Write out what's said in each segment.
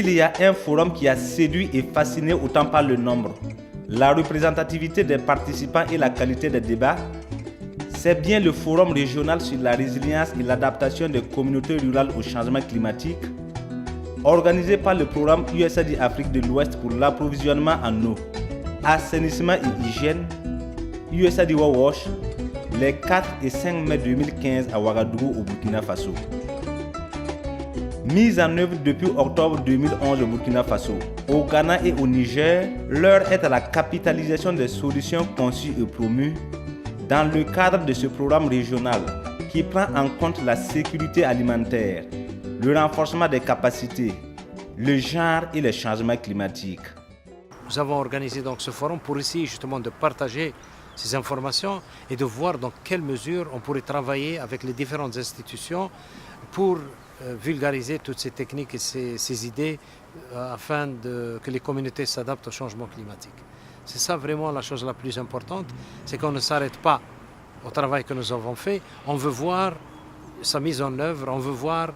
s'il y a un forum qui a séduit et fasciné autant par le nombre, la représentativité des participants et la qualité des débats, c'est bien le forum régional sur la résilience et l'adaptation des communautés rurales au changement climatique, organisé par le programme USAID Afrique de l'Ouest pour l'approvisionnement en eau, assainissement et hygiène, USAID WASH, les 4 et 5 mai 2015 à Ouagadougou au Burkina Faso. Mise en œuvre depuis octobre 2011 au Burkina Faso, au Ghana et au Niger, l'heure est à la capitalisation des solutions conçues et promues dans le cadre de ce programme régional qui prend en compte la sécurité alimentaire, le renforcement des capacités, le genre et les changements climatiques. Nous avons organisé donc ce forum pour essayer justement de partager ces informations et de voir dans quelle mesure on pourrait travailler avec les différentes institutions pour vulgariser toutes ces techniques et ces idées afin que les communautés s'adaptent au changement climatique. C'est ça vraiment la chose la plus importante, c'est qu'on ne s'arrête pas au travail que nous avons fait, on veut voir sa mise en œuvre, on veut voir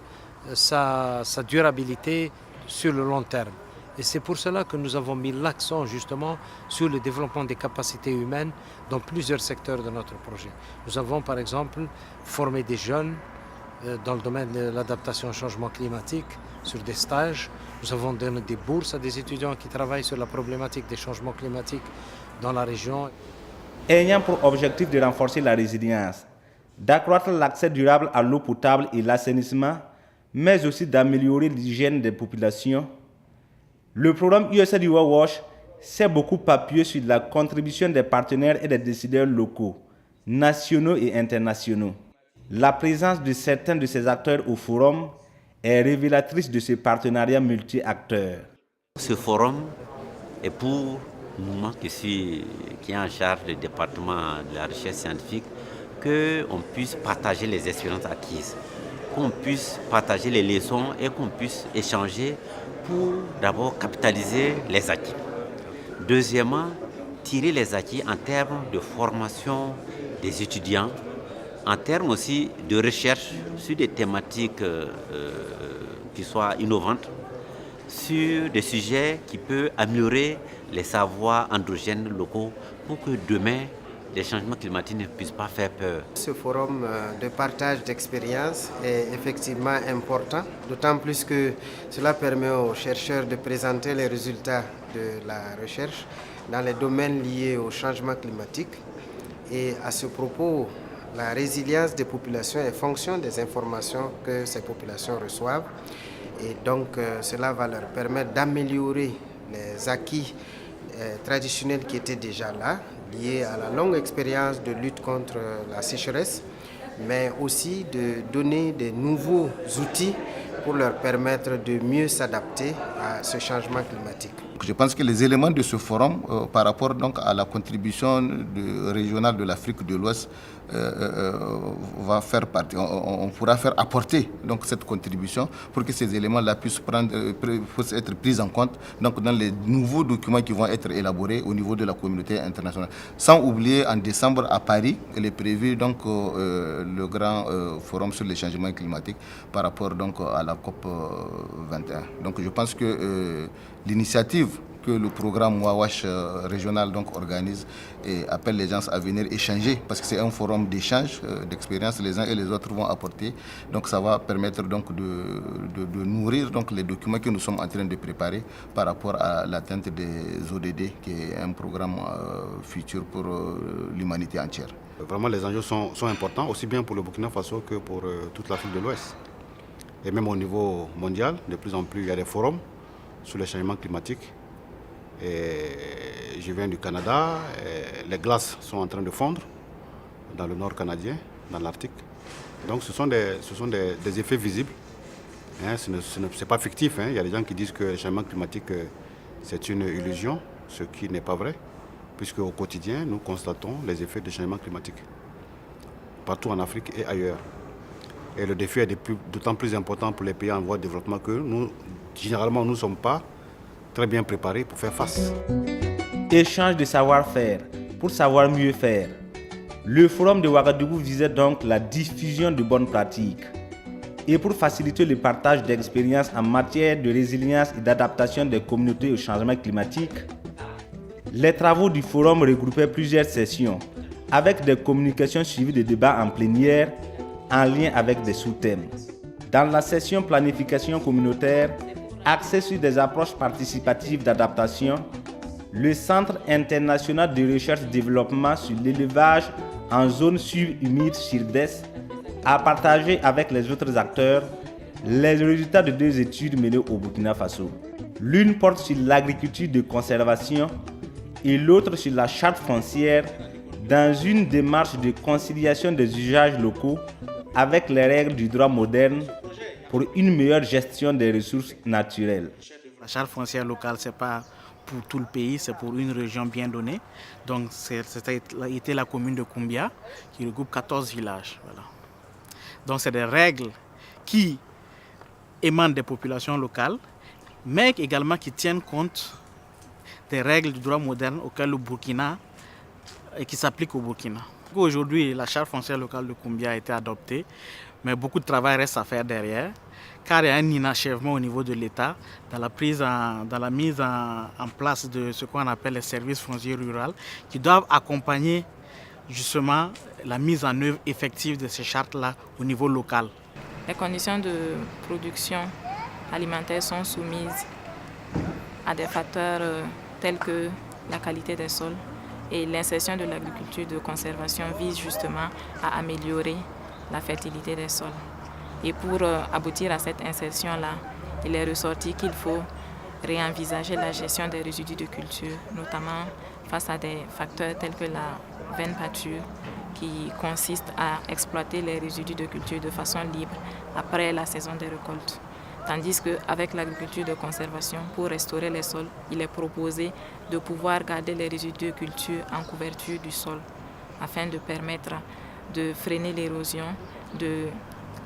sa durabilité sur le long terme. Et c'est pour cela que nous avons mis l'accent justement sur le développement des capacités humaines dans plusieurs secteurs de notre projet. Nous avons par exemple formé des jeunes dans le domaine de l'adaptation au changement climatique, sur des stages. Nous avons donné des bourses à des étudiants qui travaillent sur la problématique des changements climatiques dans la région. Ayant pour objectif de renforcer la résilience, d'accroître l'accès durable à l'eau potable et l'assainissement, mais aussi d'améliorer l'hygiène des populations, le programme USAID WASH s'est beaucoup appuyé sur la contribution des partenaires et des décideurs locaux, nationaux et internationaux. La présence de certains de ces acteurs au forum est révélatrice de ce partenariat multi-acteurs. Ce forum est pour moi qui est en charge du département de la recherche scientifique, qu'on puisse partager les expériences acquises, qu'on puisse partager les leçons et qu'on puisse échanger pour d'abord capitaliser les acquis. Deuxièmement, tirer les acquis en termes de formation des étudiants, en termes aussi de recherche sur des thématiques qui soient innovantes, sur des sujets qui peuvent améliorer les savoirs endogènes locaux pour que demain, les changements climatiques ne puissent pas faire peur. Ce forum de partage d'expériences est effectivement important, d'autant plus que cela permet aux chercheurs de présenter les résultats de la recherche dans les domaines liés au changement climatique. Et à ce propos, la résilience des populations est fonction des informations que ces populations reçoivent. Et donc, cela va leur permettre d'améliorer les acquis traditionnels qui étaient déjà là, liés à la longue expérience de lutte contre la sécheresse, mais aussi de donner des nouveaux outils pour leur permettre de mieux s'adapter à ce changement climatique. Je pense que les éléments de ce forum, par rapport donc à la contribution régionale de l'Afrique de l'Ouest, va faire partie. On pourra faire apporter donc cette contribution pour que ces éléments-là puissent être pris en compte donc dans les nouveaux documents qui vont être élaborés au niveau de la communauté internationale. Sans oublier, en décembre à Paris, il est prévu donc le grand forum sur les changements climatiques par rapport donc à la COP 21. Donc je pense que l'initiative que le programme WASH régional donc organise et appelle les gens à venir échanger, parce que c'est un forum d'échange, d'expérience, les uns et les autres vont apporter. Donc ça va permettre donc de nourrir donc les documents que nous sommes en train de préparer par rapport à l'atteinte des ODD, qui est un programme futur pour l'humanité entière. Vraiment les enjeux sont importants, aussi bien pour le Burkina Faso que pour toute l'Afrique de l'Ouest. Et même au niveau mondial, de plus en plus il y a des forums sur les changements climatiques. Et je viens du Canada, et les glaces sont en train de fondre dans le nord canadien, dans l'Arctique. Donc ce sont des effets visibles. Hein, ce n'est pas fictif. Hein. Il y a des gens qui disent que le changement climatique c'est une illusion, ce qui n'est pas vrai, puisque au quotidien nous constatons les effets du changement climatique partout en Afrique et ailleurs. Et le défi est d'autant plus important pour les pays en voie de développement que nous, généralement, nous ne sommes pas très bien préparés pour faire face. Échange de savoir-faire pour savoir mieux faire. Le forum de Ouagadougou visait donc la diffusion de bonnes pratiques. et pour faciliter le partage d'expériences en matière de résilience et d'adaptation des communautés au changement climatique, les travaux du forum regroupaient plusieurs sessions avec des communications suivies de débats en plénière en lien avec des sous-thèmes. Dans la session planification communautaire, axée sur des approches participatives d'adaptation, le Centre international de recherche et développement sur l'élevage en zone subhumide sud-est a partagé avec les autres acteurs les résultats de 2 études menées au Burkina Faso. L'une porte sur l'agriculture de conservation et l'autre sur la charte foncière dans une démarche de conciliation des usages locaux avec les règles du droit moderne pour une meilleure gestion des ressources naturelles. La charte foncière locale, ce n'est pas pour tout le pays, c'est pour une région bien donnée. Donc, c'était la commune de Koumbia qui regroupe 14 villages. Voilà. Donc, c'est des règles qui émanent des populations locales, mais également qui tiennent compte des règles du droit moderne auxquelles le Burkina et qui s'appliquent au Burkina. Aujourd'hui, la charte foncière locale de Koumbia a été adoptée, mais beaucoup de travail reste à faire derrière, car il y a un inachèvement au niveau de l'État dans la mise en place de ce qu'on appelle les services fonciers ruraux, qui doivent accompagner justement la mise en œuvre effective de ces chartes-là au niveau local. Les conditions de production alimentaire sont soumises à des facteurs tels que la qualité des sols, et l'insertion de l'agriculture de conservation vise justement à améliorer la fertilité des sols. Et pour aboutir à cette insertion-là, il est ressorti qu'il faut réenvisager la gestion des résidus de culture, notamment face à des facteurs tels que la veine pâture, qui consiste à exploiter les résidus de culture de façon libre après la saison des récoltes. Tandis qu'avec l'agriculture de conservation, pour restaurer les sols, il est proposé de pouvoir garder les résidus de culture en couverture du sol afin de permettre de freiner l'érosion, de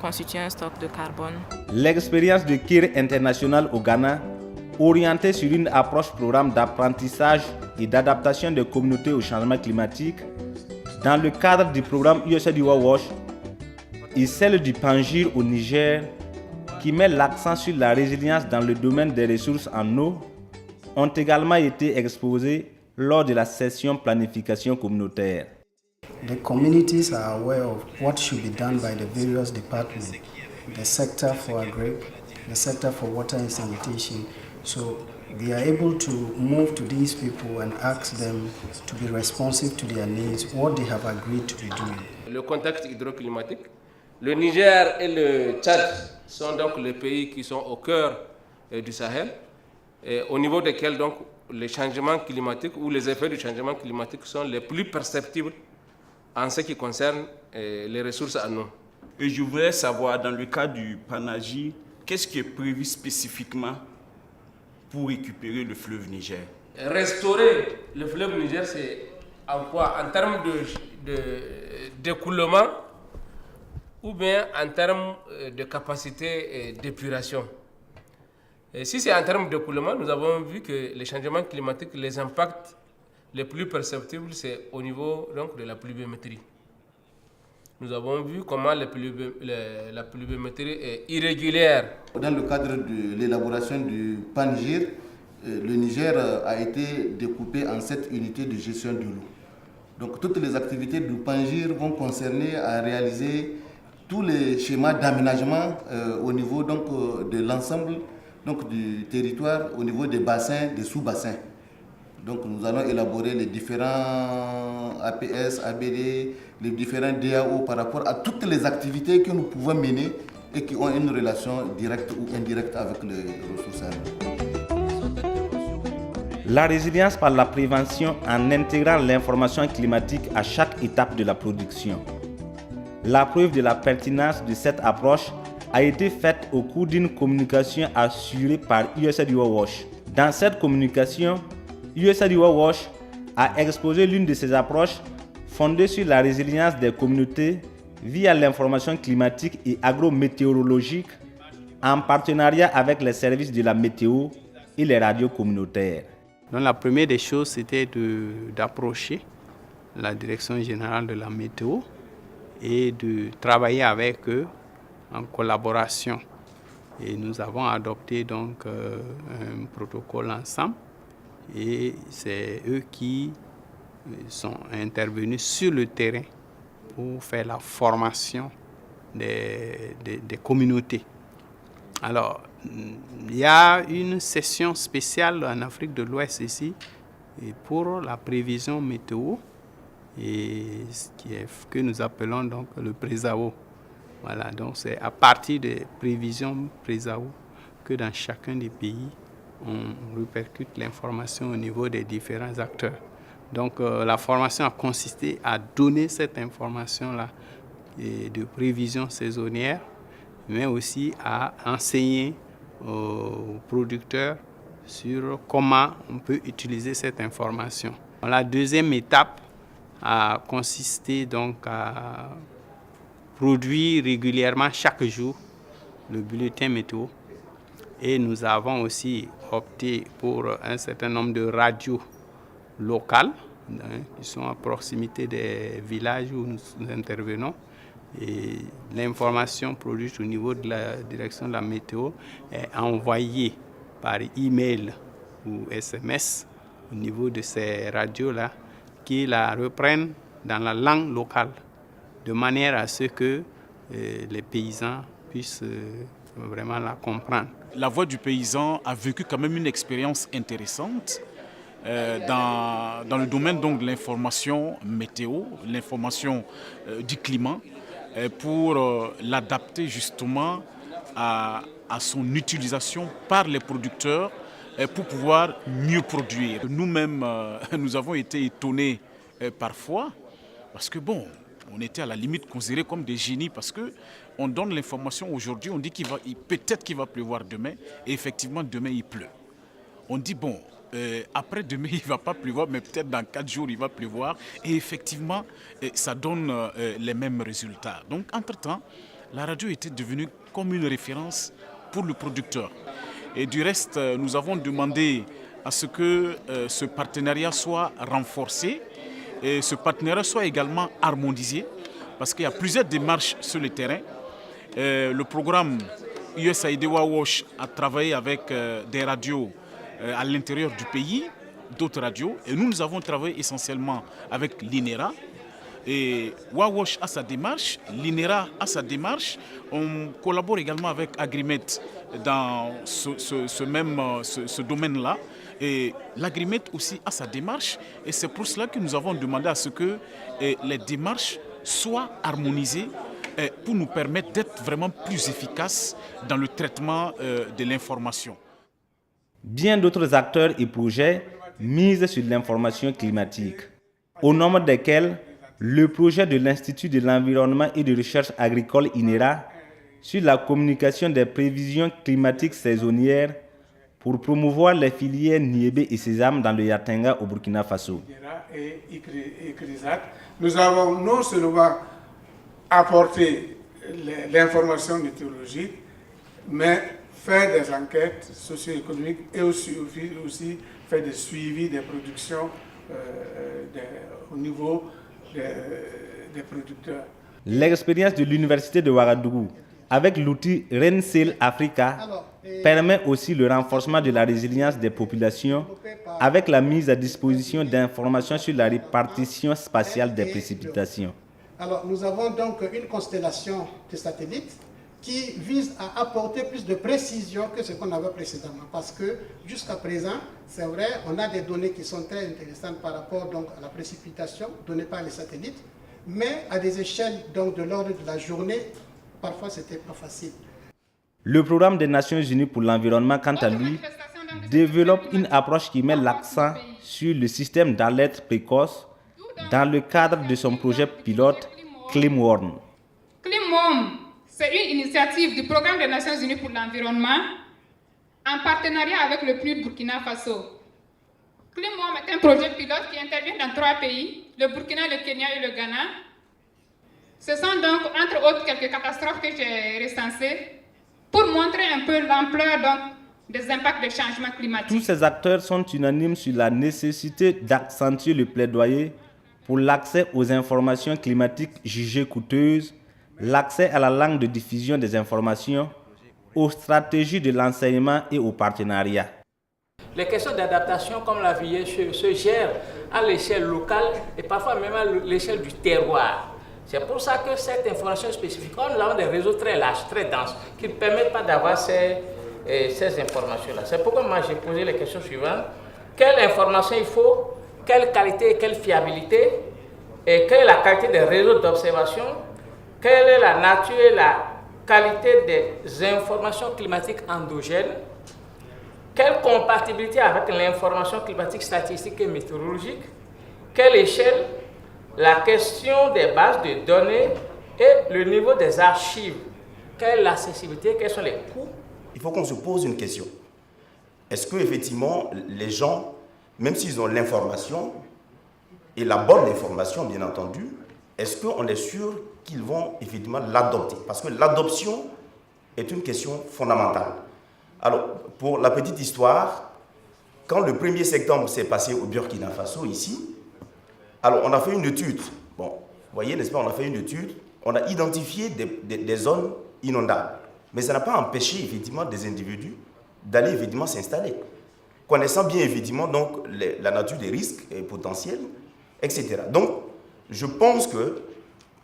constituer un stock de carbone. L'expérience de Kir International au Ghana, orientée sur une approche programme d'apprentissage et d'adaptation des communautés au changement climatique, dans le cadre du programme USAID WASH, et celle du Pangir au Niger, qui met l'accent sur la résilience dans le domaine des ressources en eau, ont également été exposés lors de la session planification communautaire. The communities are aware of what should be done by the various departments, the sector for agri, the sector for water and sanitation. So they are able to move to these people and ask them to be responsive to their needs, what they have agreed to be doing. Le contexte hydroclimatique. Le Niger et le Tchad sont donc les pays qui sont au cœur du Sahel, et au niveau desquels donc les changements climatiques ou les effets du changement climatique sont les plus perceptibles en ce qui concerne les ressources en eau. Et je voudrais savoir, dans le cas du Panaji, qu'est-ce qui est prévu spécifiquement pour récupérer le fleuve Niger? Restaurer le fleuve Niger, c'est en quoi? En termes d'écoulement ou bien en termes de capacité d'épuration. Et si c'est en termes d'écoulement, nous avons vu que les changements climatiques, les impacts les plus perceptibles, c'est au niveau donc, de la pluviométrie. Nous avons vu comment la pluviométrie est irrégulière. Dans le cadre de l'élaboration du Pangir, le Niger a été découpé en 7 unités de gestion de l'eau. Donc toutes les activités du Pangir vont concerner à réaliser tous les schémas d'aménagement au niveau donc, de l'ensemble du territoire, au niveau des bassins, des sous-bassins. Donc nous allons élaborer les différents APS, ABD, les différents DAO par rapport à toutes les activités que nous pouvons mener et qui ont une relation directe ou indirecte avec les ressources humaines. La résilience par la prévention en intégrant l'information climatique à chaque étape de la production. La preuve de la pertinence de cette approche a été faite au cours d'une communication assurée par USAID WASH. Dans cette communication, USAID WASH a exposé l'une de ses approches fondée sur la résilience des communautés via l'information climatique et agrométéorologique en partenariat avec les services de la météo et les radios communautaires. Donc la première des choses, c'était d'approcher la direction générale de la météo et de travailler avec eux en collaboration. Et nous avons adopté donc un protocole ensemble. Et c'est eux qui sont intervenus sur le terrain pour faire la formation des communautés. Alors, il y a une session spéciale en Afrique de l'Ouest ici pour la prévision météo, et que nous appelons donc le PRESAO. Voilà, donc c'est à partir des prévisions PRESAO que dans chacun des pays, on répercute l'information au niveau des différents acteurs. Donc la formation a consisté à donner cette information-là de prévision saisonnière, mais aussi à enseigner aux producteurs sur comment on peut utiliser cette information. La deuxième étape a consisté donc à produire régulièrement chaque jour le bulletin météo, et nous avons aussi opté pour un certain nombre de radios locales qui sont à proximité des villages où nous intervenons. Et l'information produite au niveau de la direction de la météo est envoyée par email ou SMS au niveau de ces radios-là, qui la reprennent dans la langue locale, de manière à ce que les paysans puissent vraiment la comprendre. La Voix du paysan a vécu quand même une expérience intéressante dans le domaine donc, de l'information météo, l'information du climat, pour l'adapter justement à son utilisation par les producteurs pour pouvoir mieux produire. Nous-mêmes, nous avons été étonnés parfois, parce que bon, on était à la limite considérés comme des génies, parce qu'on donne l'information aujourd'hui, on dit peut-être qu'il va pleuvoir demain, et effectivement demain il pleut. On dit bon, après demain il ne va pas pleuvoir, mais peut-être dans 4 jours il va pleuvoir, et effectivement ça donne les mêmes résultats. Donc entre-temps, la radio était devenue comme une référence pour le producteur. Et du reste, nous avons demandé à ce que ce partenariat soit renforcé, et ce partenariat soit également harmonisé, parce qu'il y a plusieurs démarches sur le terrain. Le programme USAID WAWASH a travaillé avec des radios à l'intérieur du pays, d'autres radios, et nous avons travaillé essentiellement avec l'INERA. Et WAWASH a sa démarche, l'INERA a sa démarche. On collabore également avec Agrimet dans ce domaine-là. Et l'Agrimet aussi a sa démarche, et c'est pour cela que nous avons demandé à ce que les démarches soient harmonisées pour nous permettre d'être vraiment plus efficaces dans le traitement de l'information. Bien d'autres acteurs et projets misent sur l'information climatique, au nombre desquels le projet de l'Institut de l'environnement et de recherche agricole INERA sur la communication des prévisions climatiques saisonnières pour promouvoir les filières Niébé et Sésame dans le Yatenga au Burkina Faso. Et nous avons non seulement apporté l'information météorologique, mais faire des enquêtes socio-économiques et aussi faire des suivis des productions au niveau des producteurs. L'expérience de l'Université de Ouagadougou avec l'outil Rensel Africa permet aussi le renforcement de la résilience des populations avec la mise à disposition d'informations sur la répartition spatiale des précipitations. Alors, nous avons donc une constellation de satellites qui vise à apporter plus de précision que ce qu'on avait précédemment. Parce que jusqu'à présent, c'est vrai, on a des données qui sont très intéressantes par rapport donc, à la précipitation donnée par les satellites, mais à des échelles donc, de l'ordre de la journée, parfois c'était pas facile. Le programme des Nations Unies pour l'environnement, quant à lui, développe une approche qui met l'accent sur le système d'alerte précoce dans le cadre de son projet pilote ClimWarm. ClimWarm, c'est une initiative du programme des Nations Unies pour l'environnement en partenariat avec le PNUD Burkina Faso. ClimWarm est un projet pilote qui intervient dans 3 pays, le Burkina, le Kenya et le Ghana. Ce sont donc, entre autres, quelques catastrophes que j'ai recensées pour montrer un peu l'ampleur des impacts des changements climatiques. Tous ces acteurs sont unanimes sur la nécessité d'accentuer le plaidoyer pour l'accès aux informations climatiques jugées coûteuses l'accès à la langue de diffusion des informations, aux stratégies de l'enseignement et aux partenariats. Les questions d'adaptation, comme la vie, se gèrent à l'échelle locale et parfois même à l'échelle du terroir. C'est pour ça que cette information spécifique, nous avons des réseaux très larges, très denses, qui ne permettent pas d'avoir ces informations-là. C'est pourquoi moi j'ai posé les questions suivantes. Quelle information il faut, quelle qualité et quelle fiabilité, et quelle est la qualité des réseaux d'observation, quelle est la nature et la qualité des informations climatiques endogènes, quelle compatibilité avec l'information climatique statistique et météorologique, quelle échelle, la question des bases de données et le niveau des archives, quelle est l'accessibilité, quels sont les coûts. Il faut qu'on se pose une question. Est-ce que effectivement les gens, même s'ils ont l'information, et la bonne information bien entendu, est-ce qu'on est sûr qu'ils vont effectivement l'adopter? Parce que l'adoption est une question fondamentale. Alors, pour la petite histoire, quand le 1er septembre s'est passé au Burkina Faso, ici, alors on a fait une étude. Bon, vous voyez, n'est-ce pas, on a fait une étude, on a identifié des zones inondables. Mais ça n'a pas empêché effectivement des individus d'aller effectivement s'installer, connaissant bien effectivement donc la nature des risques potentiels, etc. Donc, je pense que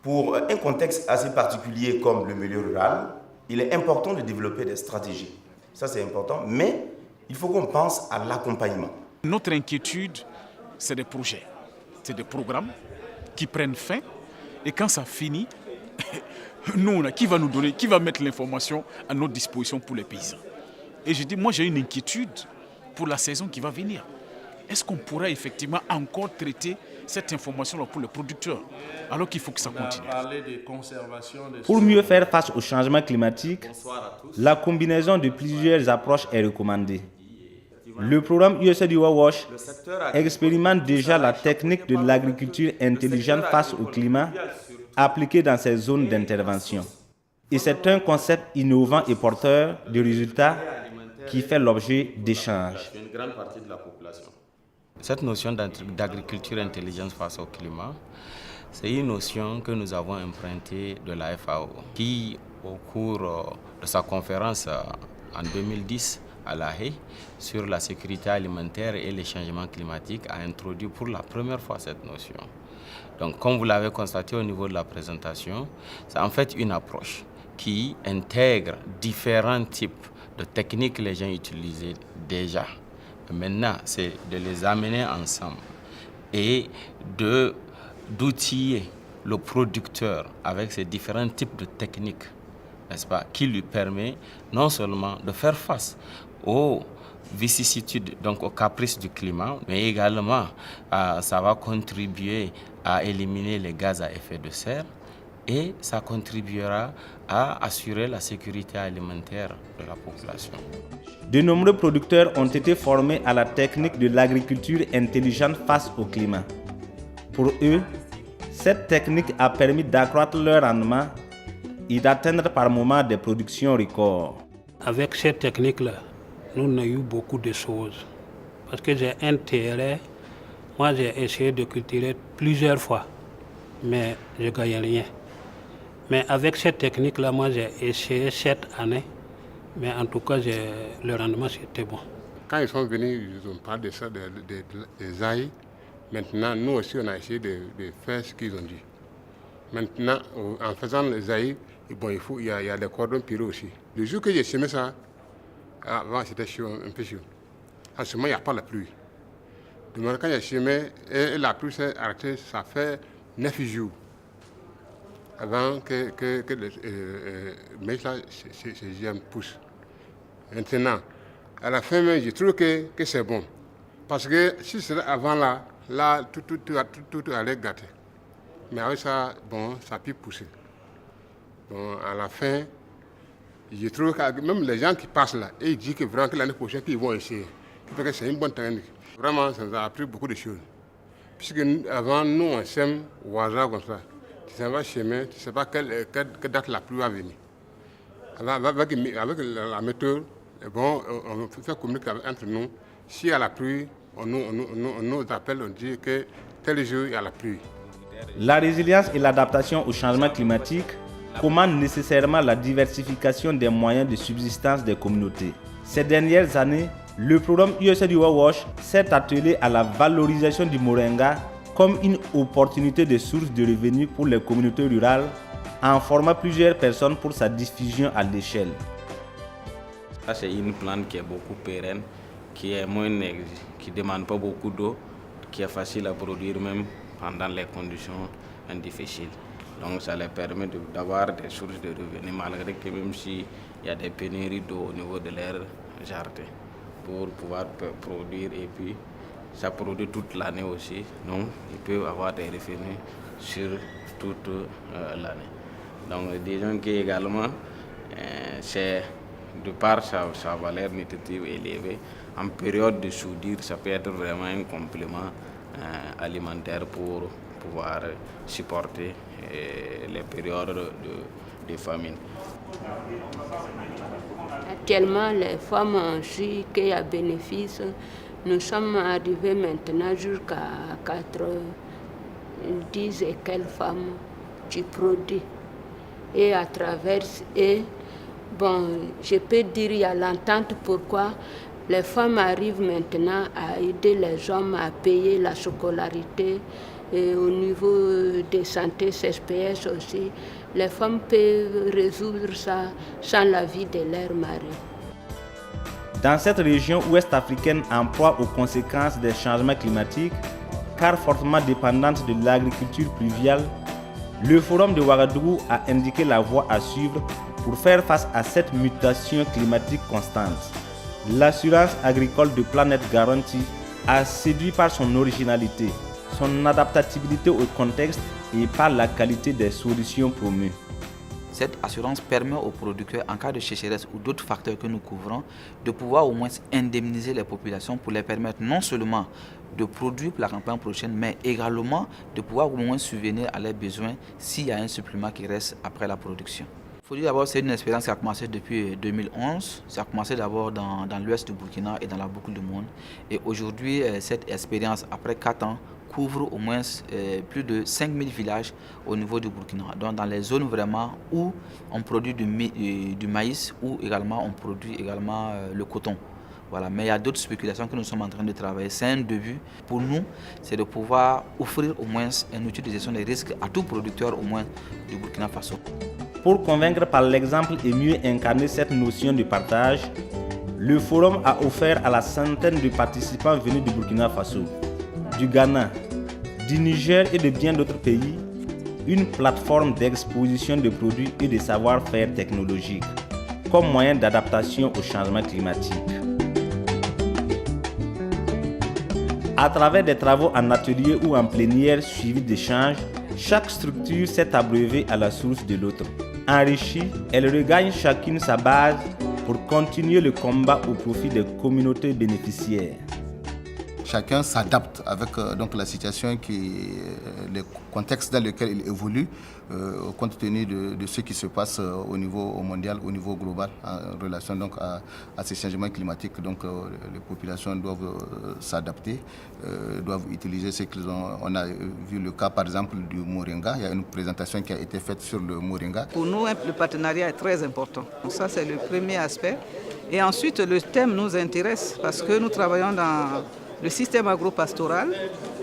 pour un contexte assez particulier comme le milieu rural, il est important de développer des stratégies. Ça, c'est important, mais il faut qu'on pense à l'accompagnement. Notre inquiétude, c'est des projets, c'est des programmes qui prennent fin et quand ça finit, nous, qui va nous donner, qui va mettre l'information à notre disposition pour les paysans? Et je dis, moi j'ai une inquiétude pour la saison qui va venir. Est-ce qu'on pourra effectivement encore traiter cette information-là pour les producteurs alors qu'il faut que ça continue? Pour mieux faire face au changement climatique, la combinaison de plusieurs approches est recommandée. Le programme USAID WASH expérimente déjà la technique de l'agriculture intelligente face au climat appliquée dans ces zones d'intervention. Et c'est un concept innovant et porteur de résultats qui fait l'objet d'échanges. Cette notion d'agriculture intelligente face au climat, c'est une notion que nous avons empruntée de la FAO, qui, au cours de sa conférence en 2010 à La Haye sur la sécurité alimentaire et les changements climatiques, a introduit pour la première fois cette notion. Donc, comme vous l'avez constaté au niveau de la présentation, c'est en fait une approche qui intègre différents types de techniques que les gens utilisaient déjà. Maintenant, c'est de les amener ensemble et d'outiller le producteur avec ces différents types de techniques, n'est-ce pas, qui lui permet non seulement de faire face aux vicissitudes, donc aux caprices du climat, mais également ça va contribuer à éliminer les gaz à effet de serre et ça contribuera à assurer la sécurité alimentaire de la population. De nombreux producteurs ont été formés à la technique de l'agriculture intelligente face au climat. Pour eux, cette technique a permis d'accroître leur rendement et d'atteindre par moments des productions records. Avec cette technique-là, nous avons eu beaucoup de choses. Parce que j'ai un terrain, moi j'ai essayé de cultiver plusieurs fois, mais je ne gagnais rien. Mais avec cette technique-là, moi j'ai essayé cette année, mais en tout cas, le rendement c'était bon. Quand ils sont venus, ils ont parlé de ça, des aïe. Maintenant, nous aussi, on a essayé de faire ce qu'ils ont dit. Maintenant, en faisant les aïe, bon, il y a des cordons pirés aussi. Le jour que j'ai semé ça, avant c'était chaud, un peu chaud. En ce moment, il n'y a pas la pluie. Donc, quand j'ai semé, et la pluie s'est arrêtée, ça fait 9 jours. Avant que le maïs là, ces germes poussent. Maintenant, à la fin, je trouve que c'est bon. Parce que si c'était avant là, tout allait gâter. Mais avec ça, bon, ça peut pousser. Bon, à la fin, je trouve que même les gens qui passent là, et ils disent que vraiment que l'année prochaine, ils vont essayer. Parce que c'est une bonne technique. Vraiment, ça nous a appris beaucoup de choses. Puisque avant, nous, on sème au hasard comme ça. Tu ne sais pas chemin, tu ne sais pas quelle date la pluie va venir. Avec la méthode, bon, on fait communiquer entre nous. S'il y a la pluie, on nous appelle, on dit que tel jour il y a la pluie. La résilience et l'adaptation au changement climatique commande nécessairement la diversification des moyens de subsistance des communautés. Ces dernières années, le programme USAID WASH s'est attelé à la valorisation du moringa comme une opportunité de source de revenus pour les communautés rurales en formant plusieurs personnes pour sa diffusion à l'échelle. Ça, c'est une plante qui est beaucoup pérenne, qui ne demande pas beaucoup d'eau, qui est facile à produire même pendant les conditions difficiles. Donc ça leur permet d'avoir des sources de revenus, malgré que même s'il y a des pénuries d'eau au niveau de leur jardin, pour pouvoir produire, et puis ça produit toute l'année aussi, donc ils peuvent avoir des revenus sur toute l'année. Donc disons qu'également, c'est de par sa valeur nutritive élevée, en période de soudure, ça peut être vraiment un complément alimentaire pour pouvoir supporter les périodes de famine. Actuellement, les femmes ont su qu'il y a bénéfice. Nous sommes arrivés maintenant jusqu'à 90 et quelques femmes qui produisent. Et à travers eux, je peux dire qu'il y a l'entente pourquoi les femmes arrivent maintenant à aider les hommes à payer la scolarité. Et au niveau de santé CSPS aussi, les femmes peuvent résoudre ça sans l'avis de leur mari. Dans cette région ouest africaine en proie aux conséquences des changements climatiques, car fortement dépendante de l'agriculture pluviale, le Forum de Ouagadougou a indiqué la voie à suivre pour faire face à cette mutation climatique constante. L'assurance agricole de Planète Garantie a séduit par son originalité, son adaptabilité au contexte et par la qualité des solutions promues. Cette assurance permet aux producteurs, en cas de sécheresse ou d'autres facteurs que nous couvrons, de pouvoir au moins indemniser les populations pour les permettre non seulement de produire pour la campagne prochaine, mais également de pouvoir au moins subvenir à leurs besoins s'il y a un supplément qui reste après la production. Il faut dire d'abord que c'est une expérience qui a commencé depuis 2011. Ça a commencé d'abord dans l'ouest du Burkina et dans la boucle du monde. Et aujourd'hui, cette expérience, après 4 ans, couvre au moins plus de 5000 villages au niveau du Burkina. Donc dans les zones vraiment où on produit du maïs, ou également on produit également le coton. Voilà. Mais il y a d'autres spéculations que nous sommes en train de travailler. C'est un début. Pour nous, c'est de pouvoir offrir au moins un outil de gestion des risques à tout producteur au moins du Burkina Faso. Pour convaincre par l'exemple et mieux incarner cette notion de partage, le forum a offert à la centaine de participants venus du Burkina Faso, du Ghana, du Niger et de bien d'autres pays, une plateforme d'exposition de produits et de savoir-faire technologiques comme moyen d'adaptation au changement climatique. À travers des travaux en atelier ou en plénière suivis d'échanges, chaque structure s'est abreuvée à la source de l'autre. Enrichie, elle regagne chacune sa base pour continuer le combat au profit des communautés bénéficiaires. Chacun s'adapte avec donc la situation, le contexte dans lequel il évolue, compte tenu de ce qui se passe au niveau mondial, au niveau global, en relation donc à ces changements climatiques. Donc les populations doivent s'adapter, doivent utiliser ce qu'ils ont. On a vu le cas par exemple du moringa. Il y a une présentation qui a été faite sur le moringa. Pour nous, le partenariat est très important. Donc ça, c'est le premier aspect. Et ensuite, le thème nous intéresse parce que nous travaillons dans le système agropastoral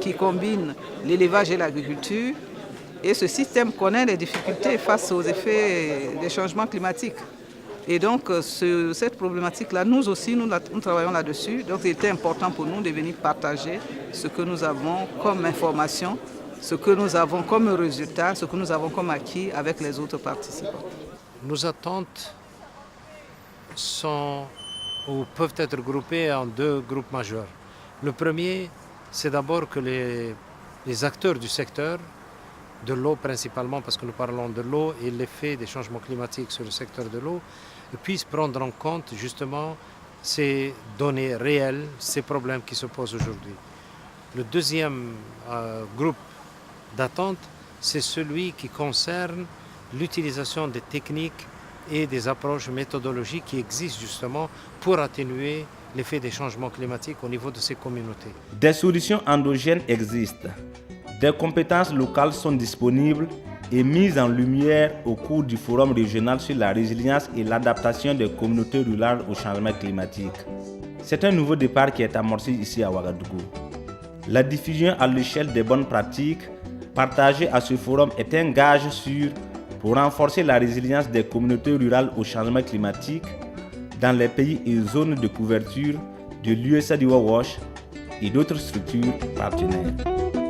qui combine l'élevage et l'agriculture. Et ce système connaît des difficultés face aux effets des changements climatiques. Et donc, cette problématique-là, nous aussi, nous travaillons là-dessus. Donc, il était important pour nous de venir partager ce que nous avons comme information, ce que nous avons comme résultat, ce que nous avons comme acquis avec les autres participants. Nos attentes sont ou peuvent être groupées en 2 groupes majeurs. Le premier, c'est d'abord que les acteurs du secteur, de l'eau principalement, parce que nous parlons de l'eau et l'effet des changements climatiques sur le secteur de l'eau, puissent prendre en compte justement ces données réelles, ces problèmes qui se posent aujourd'hui. Le deuxième groupe d'attente, c'est celui qui concerne l'utilisation des techniques et des approches méthodologiques qui existent justement pour atténuer l'effet des changements climatiques au niveau de ces communautés. Des solutions endogènes existent, des compétences locales sont disponibles et mise en lumière au cours du Forum régional sur la résilience et l'adaptation des communautés rurales au changement climatique. C'est un nouveau départ qui est amorcé ici à Ouagadougou. La diffusion à l'échelle des bonnes pratiques partagées à ce forum est un gage sûr pour renforcer la résilience des communautés rurales au changement climatique dans les pays et zones de couverture de l'USAID Wash et d'autres structures partenaires.